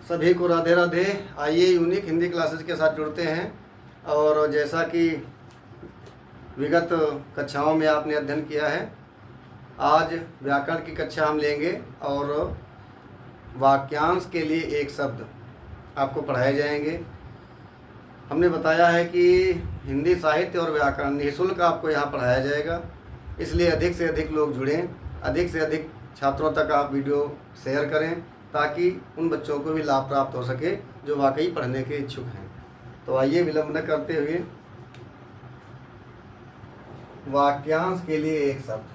सभी को राधे राधे। आइए यूनिक हिंदी क्लासेस के साथ जुड़ते हैं। और जैसा कि विगत कक्षाओं में आपने अध्ययन किया है, आज व्याकरण की कक्षा हम लेंगे और वाक्यांश के लिए एक शब्द आपको पढ़ाए जाएंगे। हमने बताया है कि हिंदी साहित्य और व्याकरण निःशुल्क आपको यहाँ पढ़ाया जाएगा, इसलिए अधिक से अधिक लोग जुड़ें, अधिक से अधिक छात्रों तक आप वीडियो शेयर करें ताकि उन बच्चों को भी लाभ प्राप्त हो सके जो वाकई पढ़ने के इच्छुक हैं। तो आइए विलंब न करते हुए वाक्यांश के लिए एक शब्द।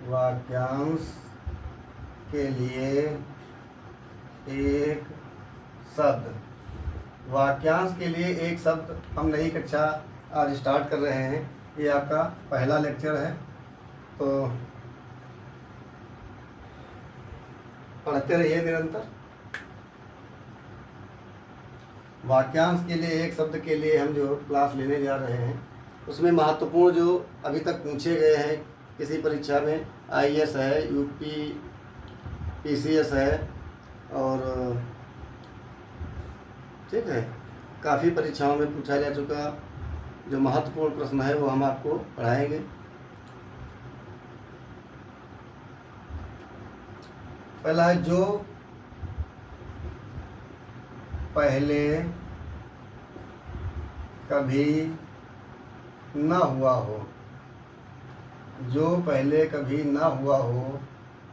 वाक्यांश के लिए एक शब्द। वाक्यांश के लिए एक शब्द हम नई कक्षा आज स्टार्ट कर रहे हैं। ये आपका पहला लेक्चर है, तो पढ़ते रहिए निरंतर। वाक्यांश के लिए एक शब्द के लिए हम जो क्लास लेने जा रहे हैं उसमें महत्वपूर्ण जो अभी तक पूछे गए हैं किसी परीक्षा में, आईएएस है, यूपी पीसीएस है और ठीक है, काफ़ी परीक्षाओं में पूछा जा चुका जो महत्वपूर्ण प्रश्न है वो हम आपको पढ़ाएंगे। पहला है जो पहले कभी न हुआ हो। जो पहले कभी न हुआ हो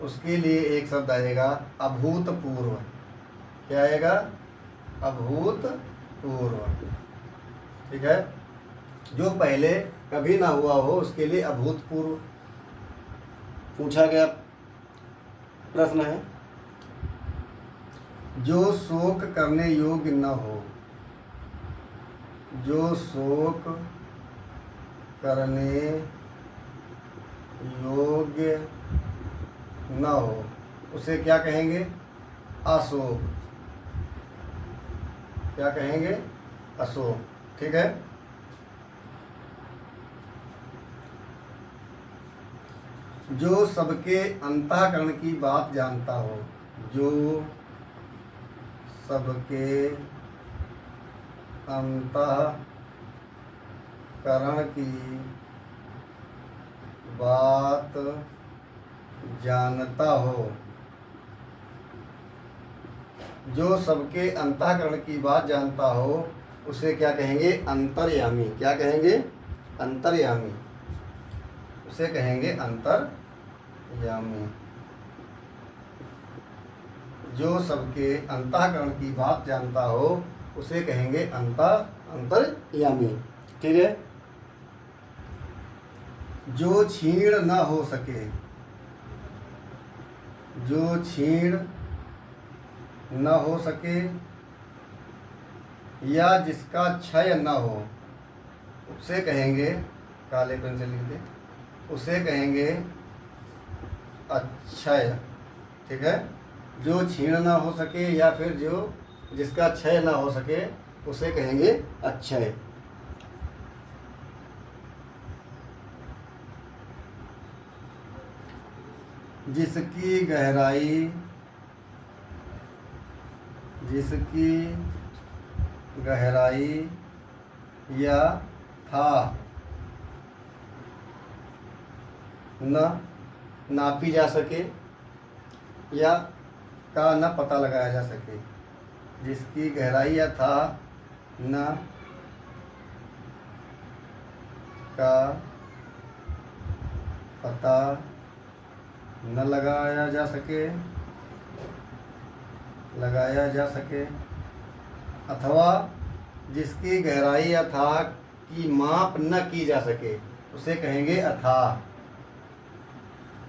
उसके लिए एक शब्द आएगा अभूतपूर्व। क्या आएगा? अभूतपूर्व। ठीक है, जो पहले कभी ना हुआ हो उसके लिए अभूतपूर्व पूछा गया प्रश्न है। जो शोक करने योग्य न हो। जो शोक करने योग्य न हो उसे क्या कहेंगे? अशोक। क्या कहेंगे? अशोक। ठीक है। जो सबके अंतःकरण की बात जानता हो। जो सबके अंतःकरण की बात जानता हो। जो सबके अंतःकरण की बात जानता हो उसे क्या कहेंगे? अंतर्यामी। क्या कहेंगे? अंतर्यामी। उसे कहेंगे अंतर्यामी। जो सबके अंतःकरण की बात जानता हो उसे कहेंगे अंतर्यामी। ठीक है। जो छीण न हो सके। जो छीण न हो सके या जिसका क्षय न हो उसे कहेंगे, काले पेन से लिख दे, उसे कहेंगे अक्षय। ठीक है। जो छीण ना हो सके या फिर जो जिसका क्षय ना हो सके उसे कहेंगे अक्षय। जिसकी गहराई या था न नापी जा सके या का न पता लगाया जा सके। जिसकी गहराई या था न का पता न लगाया जा सके अथवा जिसकी गहराई या था की माप न की जा सके उसे कहेंगे अथाह।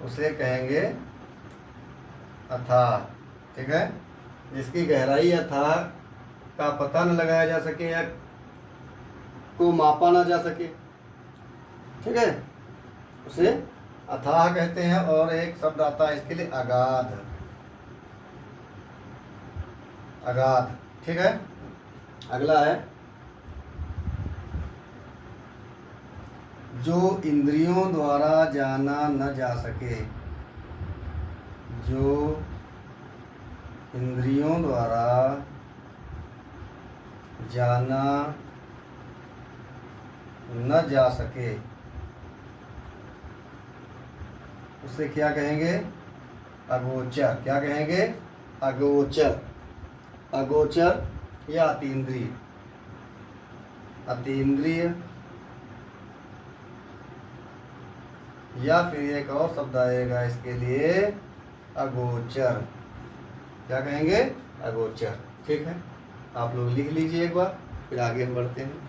उसे कहेंगे अथाह। ठीक है। जिसकी गहराई या था का पता न लगाया जा सके या को मापा ना जा सके, ठीक है, उसे अथाह कहते हैं। और एक शब्द आता है इसके लिए अगाध। अगाध। ठीक है। अगला है जो इंद्रियों द्वारा जाना न जा सके। जो इंद्रियों द्वारा जाना न जा सके उसे क्या कहेंगे? अगोचर। क्या कहेंगे? अगोचर। अगोचर या अतीन्द्रिय। अतीन्द्रिय या फिर एक और शब्द आएगा इसके लिए, अगोचर। क्या कहेंगे? अगोचर। ठीक है, आप लोग लिख लीजिए एक बार, फिर आगे हम बढ़ते हैं।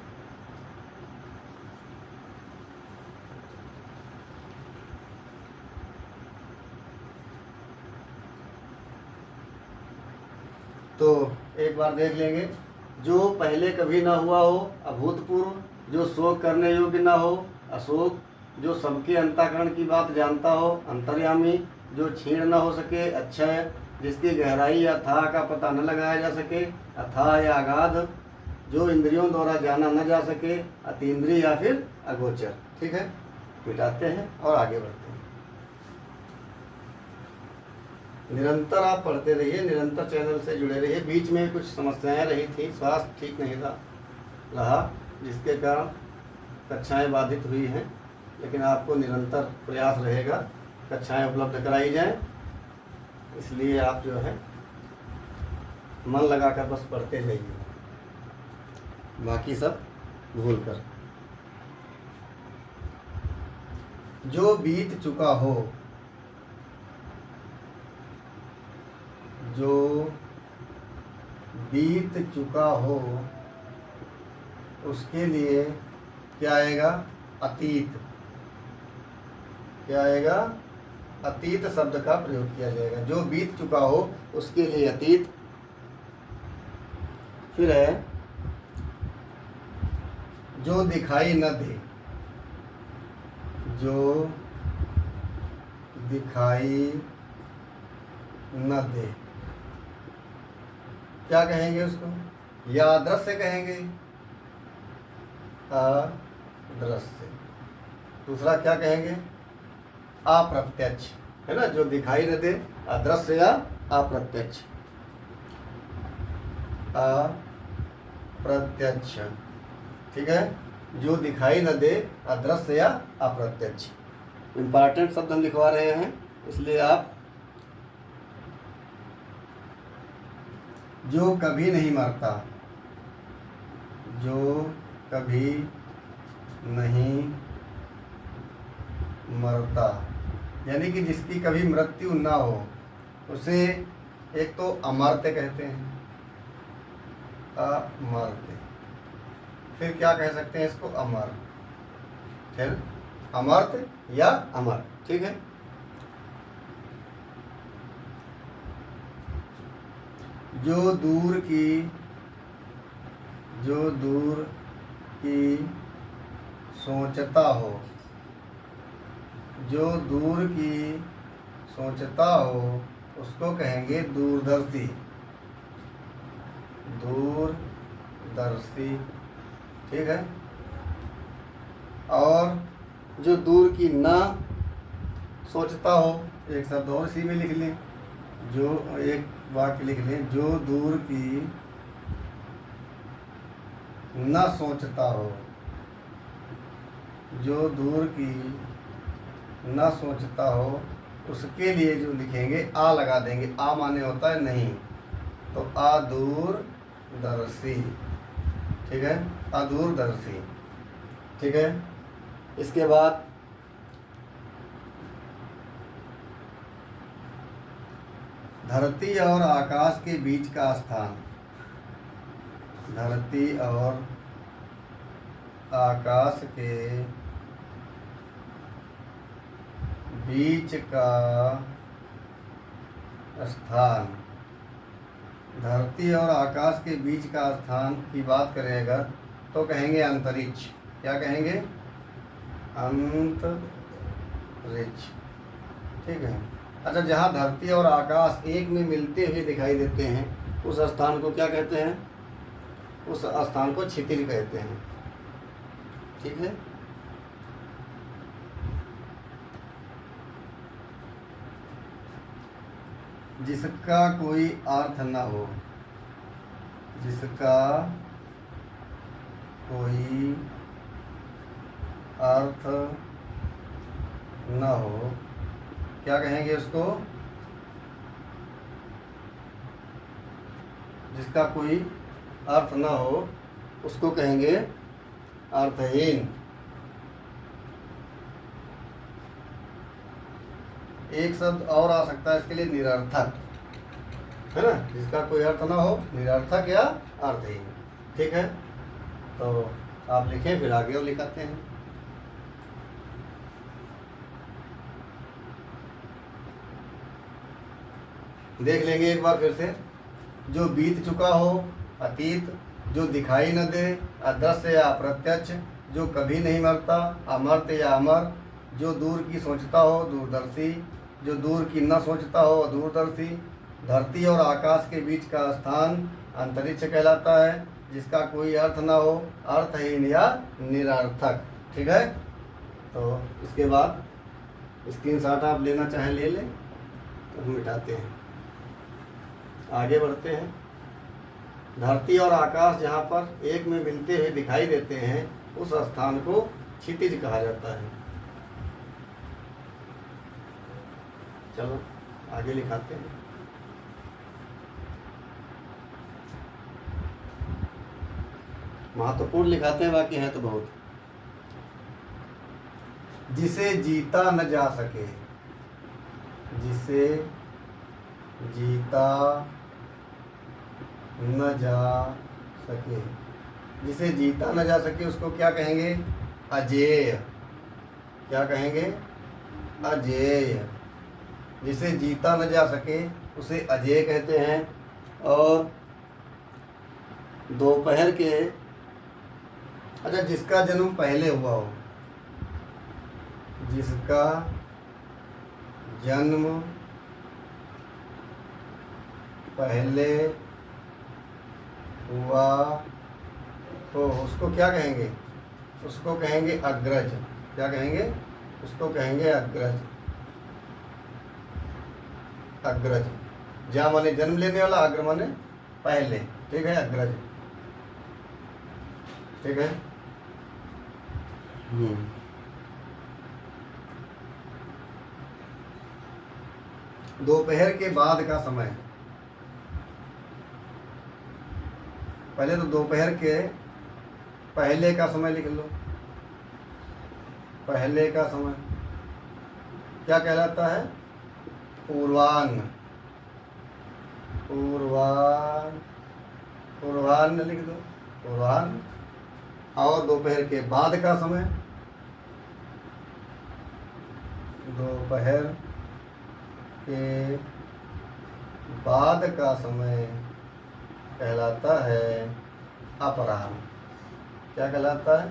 तो एक बार देख लेंगे। जो पहले कभी ना हुआ हो, अभूतपूर्व। जो शोक करने योग्य ना हो, अशोक। जो सबके अंतःकरण की बात जानता हो, अंतर्यामी। जो क्षीण न हो सके, अक्षय। जिसकी गहराई या अथाह का पता न लगाया जा सके, अथाह या अगाध। जो इंद्रियों द्वारा जाना न जा सके, अतीन्द्रिय या फिर अगोचर। ठीक है, मिटाते हैं और आगे बढ़ते हैं। निरंतर आप पढ़ते रहिए, निरंतर चैनल से जुड़े रहिए। बीच में कुछ समस्याएं रही थी, स्वास्थ्य ठीक नहीं रहा, जिसके कारण कक्षाएं बाधित हुई हैं, लेकिन आपको निरंतर प्रयास रहेगा कक्षाएं उपलब्ध कराई जाएं। इसलिए आप जो है मन लगाकर बस पढ़ते जाइए, बाकी सब भूल कर। जो बीत चुका हो, जो बीत चुका हो उसके लिए क्या आएगा? अतीत। क्या आएगा? अतीत शब्द का प्रयोग किया जाएगा। जो बीत चुका हो उसके लिए अतीत। फिर है जो दिखाई न दे। जो दिखाई न दे, क्या कहेंगे उसको? या अदृश्य कहेंगे, अदृश्य। दूसरा क्या कहेंगे? अप्रत्यक्ष, है ना। जो दिखाई न दे, अदृश्य या अप्रत्यक्ष। अप्रत्यक्ष, ठीक है। जो दिखाई न दे, अदृश्य या अप्रत्यक्ष। इम्पॉर्टेंट शब्द हम लिखवा रहे हैं, इसलिए आप जो कभी नहीं मरता। जो कभी नहीं मरता, यानी कि जिसकी कभी मृत्यु ना हो, उसे एक तो अमर्त्य कहते हैं, अमर्त्य। फिर क्या कह सकते हैं इसको? अमर। फिर अमर्त्य या अमर, ठीक है। जो दूर की सोचता हो। जो दूर की सोचता हो उसको कहेंगे दूरदर्शी। दूरदर्शी, ठीक है। और जो दूर की ना सोचता हो, एक शब्द और इसी में लिख लें, जो एक वाक्य लिख लें, जो दूर की न सोचता हो। जो दूर की न सोचता हो उसके लिए जो लिखेंगे, आ लगा देंगे। आ माने होता है नहीं, तो अदूरदर्शी, ठीक है। अदूरदर्शी, ठीक है। इसके बाद धरती और आकाश के बीच का स्थान। धरती और आकाश के बीच का स्थान। धरती और आकाश के बीच का स्थान की बात करें अगर, तो कहेंगे अंतरिक्ष। क्या कहेंगे? अंतरिक्ष, ठीक है। अच्छा, जहाँ धरती और आकाश एक में मिलते हुए दिखाई देते हैं, उस स्थान को क्या कहते हैं? उस स्थान को क्षितिज कहते हैं, ठीक है। जिसका कोई अर्थ न हो, जिसका कोई अर्थ न हो, क्या कहेंगे उसको? जिसका कोई अर्थ न हो उसको कहेंगे अर्थहीन। एक शब्द और आ सकता है इसके लिए, निरर्थक, है ना। जिसका कोई अर्थ ना हो, निरर्थक या अर्थहीन। ठीक है, तो आप लिखें, फिर आगे और लिखाते हैं। देख लेंगे एक बार फिर से। जो बीत चुका हो, अतीत। जो दिखाई न दे, अदृश्य या अप्रत्यक्ष। जो कभी नहीं मरता, अमर्त्य या अमर। जो दूर की सोचता हो, दूरदर्शी। जो दूर की न सोचता हो, अदूरदर्शी। धरती और आकाश के बीच का स्थान अंतरिक्ष कहलाता है। जिसका कोई अर्थ न हो, अर्थहीन या निरर्थक। ठीक है, तो इसके बाद स्क्रीनशॉट आप लेना चाहें ले लें, तो हम मिटाते हैं, आगे बढ़ते हैं। धरती और आकाश जहाँ पर एक में मिलते हुए दिखाई देते हैं, उस स्थान को क्षितिज कहा जाता है। चलो आगे लिखाते हैं। महत्वपूर्ण लिखाते हैं, बाकी हैं तो बहुत। जिसे जीता न जा सके, जिसे जीता न जा सके। जिसे जीता न जा सके उसको क्या कहेंगे? अजेय। क्या कहेंगे? अजेय। जिसे जीता न जा सके उसे अजेय कहते हैं। और दोपहर के, अच्छा, जिसका जन्म पहले हुआ हो, जिसका जन्म पहले हुआ तो उसको क्या कहेंगे? उसको कहेंगे अग्रज। क्या कहेंगे? उसको कहेंगे अग्रज। अग्रज, जा माने जन्म लेने वाला, अग्र माने पहले। ठीक है, अग्रज। ठीक है। दोपहर के बाद का समय, पहले तो दोपहर के पहले का समय लिख लो। पहले का समय क्या कहलाता है? पूर्वाह्न। पूर्वाह्न, पूर्वाह्न लिख दो, पूर्वाह्न। और दोपहर के बाद का समय, दोपहर के बाद का समय कहलाता है अपराह्न। क्या कहलाता है?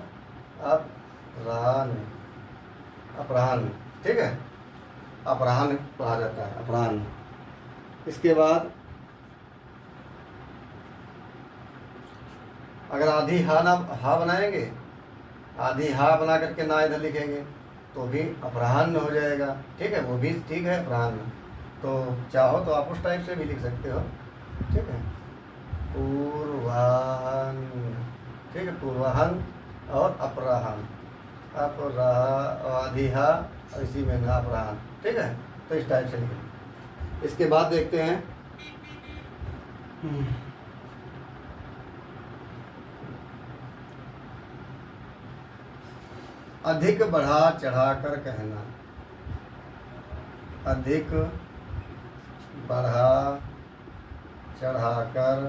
अपराह्न। अपराह्न। ठीक है, अपराह्न कहा जाता है, अपराह्न। इसके बाद अगर आधी हा ना हा बनाएंगे, आधी हा बना करके ना इधर लिखेंगे तो भी अपराह्न हो जाएगा। ठीक है, वो भी ठीक है, अपराह्न। तो चाहो तो आप उस टाइप से भी लिख सकते हो। ठीक है, पूर्वाह्न। ठीक है, पूर्वाह्न और अपराह्न। आधी हा और इसी में ना अपराह्न। ठीक है, तो इस टाइप से लिखें। इसके बाद देखते हैं अधिक बढ़ा चढ़ाकर कहना। अधिक बढ़ा चढ़ाकर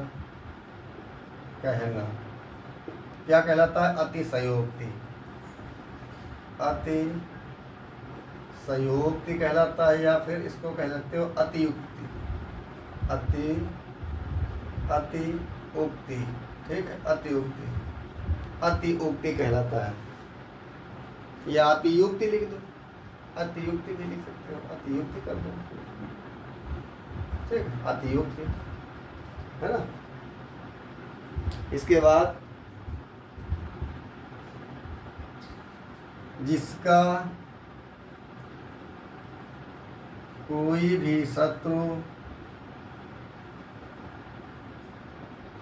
कहना क्या कहलाता है? अतिशयोक्ति। अतिशयोक्ति कहलाता है, या फिर इसको कह सकते हो अतियुक्ति। अतिउक्ति। ठीक है, अतिउक्ति, अतिउक्ति कहलाता है। या अतियुक्ति लिख दो, अतियुक्ति भी लिख सकते हो, अतियुक्ति कर दो। ठीक, अतियुक्ति, है ना। इसके बाद जिसका कोई भी शत्रु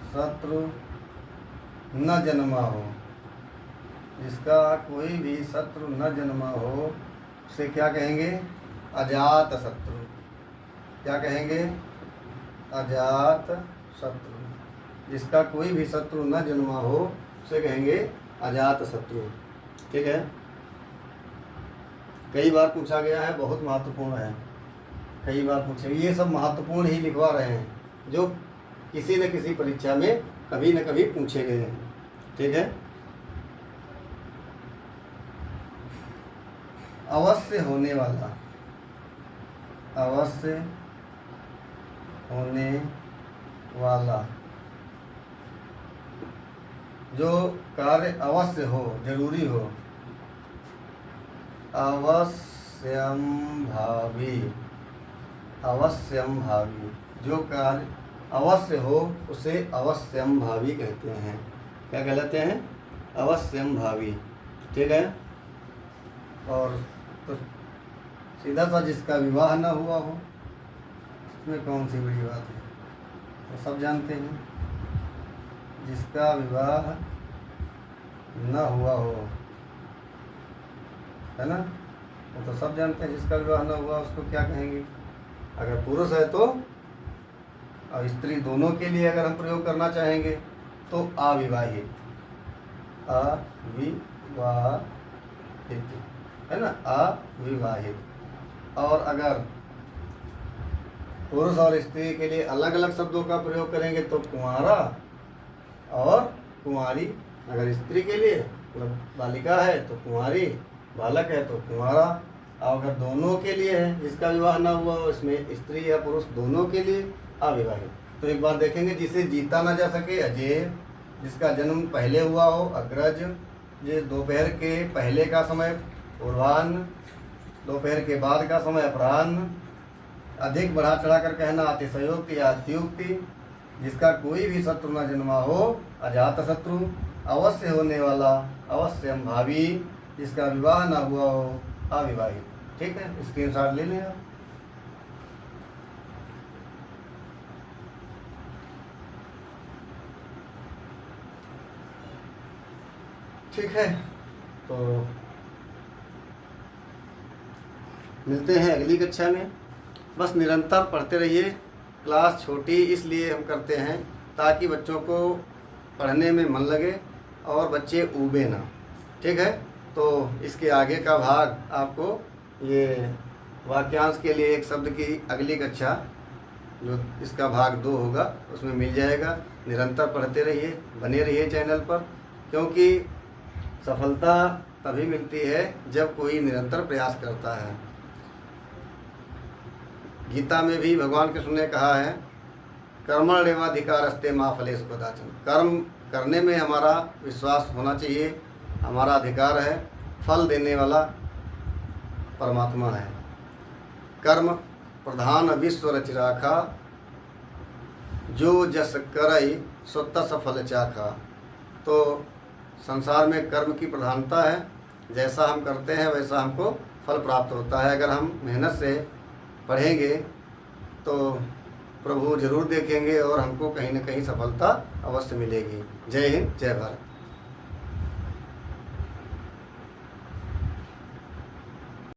शत्रु न जन्मा हो, जिसका कोई भी शत्रु न जन्मा हो उसे क्या कहेंगे? अजात शत्रु। क्या कहेंगे? अजात शत्रु। जिसका कोई भी शत्रु न जन्मा हो उसे कहेंगे अजात शत्रु। ठीक है, कई बार पूछा गया है, बहुत महत्वपूर्ण है, कई बार पूछे। ये सब महत्वपूर्ण ही लिखवा रहे हैं जो किसी न किसी परीक्षा में कभी न कभी पूछे गए हैं। ठीक है, अवश्य होने वाला, अवश्य होने वाला, जो कार्य अवश्य हो, जरूरी हो, अवश्यंभावी, अवश्यंभावी, जो कार्य अवश्य हो उसे अवश्यंभावी कहते हैं। क्या कहलाते हैं? अवश्यंभावी। ठीक है, और तो सीधा सा जिसका विवाह न हुआ हो, इसमें कौन सी बड़ी बात है, तो सब जानते हैं। जिसका विवाह न हुआ हो, है ना, वो तो सब जानते हैं। जिसका विवाह न हुआ उसको क्या कहेंगे? अगर पुरुष है तो, और स्त्री, दोनों के लिए अगर हम प्रयोग करना चाहेंगे तो अविवाहित, अविवाहित, है ना, अविवाहित। और अगर पुरुष और स्त्री के लिए अलग अलग शब्दों का प्रयोग करेंगे तो कुंवारा और कुंवारी। अगर स्त्री के लिए मतलब बालिका है तो कुंवारी, बालक है तो कुंवारा। और अगर दोनों के लिए है, जिसका विवाह ना हुआ इसमें स्त्री या पुरुष दोनों के लिए अविवाहित। तो एक बार देखेंगे, जिसे जीता ना जा सके अजेय, जिसका जन्म पहले हुआ हो अग्रज, जो दोपहर के पहले का समय पूर्वाह्न, दोपहर के बाद का समय अपराह्न, अधिक बढ़ा चढ़ा कर कहना अतिशयोक्ति या अत्युक्ति, जिसका कोई भी शत्रु न जन्मा हो अजात शत्रु, अवश्य होने वाला अवश्यंभावी, जिसका विवाह न हुआ हो अविवाहित। ठीक है, स्क्रीनशॉट ले लें आप। ठीक है, तो मिलते हैं अगली कक्षा में। बस निरंतर पढ़ते रहिए। क्लास छोटी इसलिए हम करते हैं ताकि बच्चों को पढ़ने में मन लगे और बच्चे ऊबे ना। ठीक है, तो इसके आगे का भाग आपको ये वाक्यांश के लिए एक शब्द की अगली कक्षा जो इसका भाग 2 होगा उसमें मिल जाएगा। निरंतर पढ़ते रहिए, बने रहिए चैनल पर, क्योंकि सफलता तभी मिलती है जब कोई निरंतर प्रयास करता है। गीता में भी भगवान कृष्ण ने कहा है, कर्मण्येवाधिकारस्ते मा फलेषु कदाचन। कर्म करने में हमारा विश्वास होना चाहिए, हमारा अधिकार है। फल देने वाला परमात्मा है। कर्म प्रधान विश्व रच राखा, जो जस करई सो तस फल चाखा। तो संसार में कर्म की प्रधानता है, जैसा हम करते हैं वैसा हमको फल प्राप्त होता है। अगर हम मेहनत से पढ़ेंगे तो प्रभु जरूर देखेंगे और हमको कहीं न कहीं सफलता अवश्य मिलेगी। जय हिंद, जय भारत।